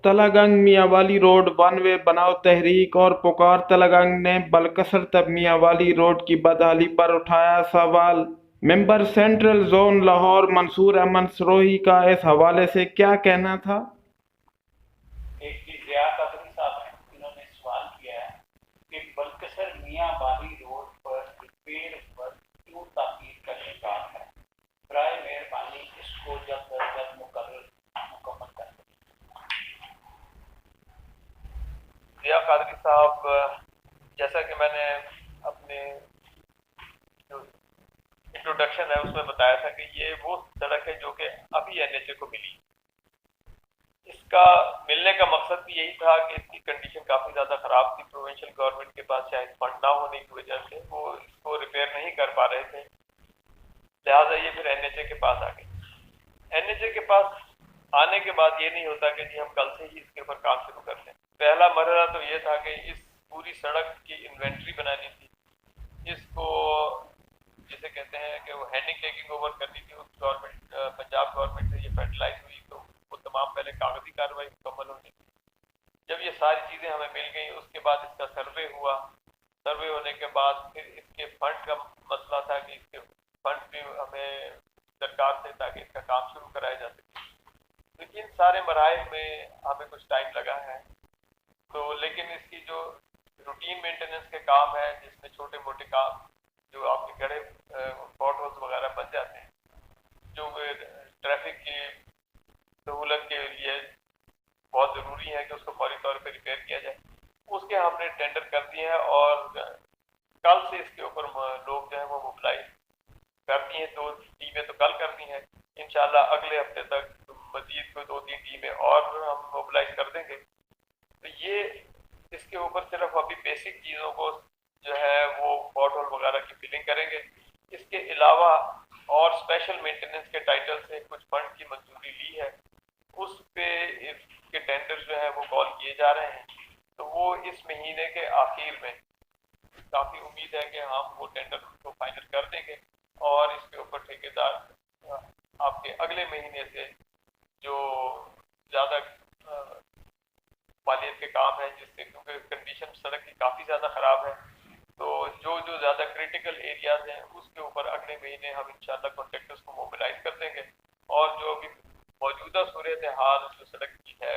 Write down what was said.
Talagang Mianwali road one way बनाओ तहरीक और पुकार तलागंग ने बलकसर तक मियांवाली रोड की बदहाली पर उठाया सवाल। Member central zone Lahore Mansoor Ahmed Sarohi का इस हवाले से क्या कहना था? एक जी ज़िया कादरी साहब हैं, इन्होंने सवाल किया है कि बलकसर मियाँ बारी रोड पर रिपेयर वर्क क्यों ताख़ीर का शिकार है। बराए मेहरबानी इसको जल्द अज जल्द मुकम्मल कर दें। जिया कादरी साहब, जैसा कि मैंने अपने जो इंट्रोडक्शन है उसमें बताया था कि ये वो सड़क है जो कि अभी एनएचए को मिली। इसका मिलने का मकसद भी यही था कि इसकी कंडीशन काफ़ी ज़्यादा ख़राब थी। प्रोविंशियल गवर्नमेंट के पास शायद फंड ना होने की वजह से वो इसको रिपेयर नहीं कर पा रहे थे, लिहाजा ये फिर एनएचए के पास आ गई। एनएचए के पास आने के बाद ये नहीं होता कि जी हम कल से ही इसके ऊपर काम शुरू कर दें। पहला मरहला तो ये था कि इस पूरी सड़क की इन्वेंट्री बनानी थी, इसको जिसे कहते हैं कि वो हैंडिंग टेकिंग ओवर करनी थी। उस गवर्नमेंट पंजाब गवर्नमेंट से ये फेडरलाइज हुई तो वो तमाम पहले कागजी कार्रवाई मुकम्मल होनी थी। जब ये सारी चीज़ें हमें मिल गई उसके बाद इसका सर्वे हुआ। सर्वे होने के बाद फिर इसके फंड का मसला था कि इसके फंड भी हमें सरकार से ताकि इसका काम शुरू कराया जा सके। तो इन सारे मराहल में हमें कुछ टाइम लगा है। तो लेकिन इसकी जो रूटीन मेंटेनेंस के काम है जिसमें छोटे मोटे काम जो आपके गड़े पॉट होल्स वगैरह बन जाते हैं, जो ट्रैफिक की सहूलत के लिए बहुत ज़रूरी है कि उसको फौरी तौर पे रिपेयर किया जाए, उसके हमने टेंडर कर दिए हैं और कल से इसके ऊपर लोग जो है वो मोबिलाइज कर दिए हैं। 2 टीमें तो कल करनी है, इंशाल्लाह अगले हफ्ते तक मजीद कोई 2-3 टीमें और हम मोबिलाइज कर देंगे। तो ये इसके ऊपर सिर्फ अभी बेसिक चीज़ों को जो है वो पॉट होल वगैरह की फिलिंग करेंगे। इसके अलावा और स्पेशल मेंटेनेंस के टाइटल से कुछ फंड की मंजूरी ली है, उस पे इसके टेंडर जो है वो कॉल किए जा रहे हैं। तो वो इस महीने के आखिर में काफ़ी उम्मीद है कि हम वो टेंडर को फाइनल कर देंगे और इसके ऊपर ठेकेदार आपके अगले महीने से जो ज़्यादा मालियत के काम है, जिससे क्योंकि कंडीशन सड़क की काफ़ी ज़्यादा ख़राब है, तो जो जो ज़्यादा क्रिटिकल एरियाज़ हैं उसके ऊपर अगले महीने हम इंशाल्लाह कॉन्ट्रैक्टर्स को मोबिलाइज कर देंगे और जो अभी मौजूदा सूरत हाल जो सड़क की है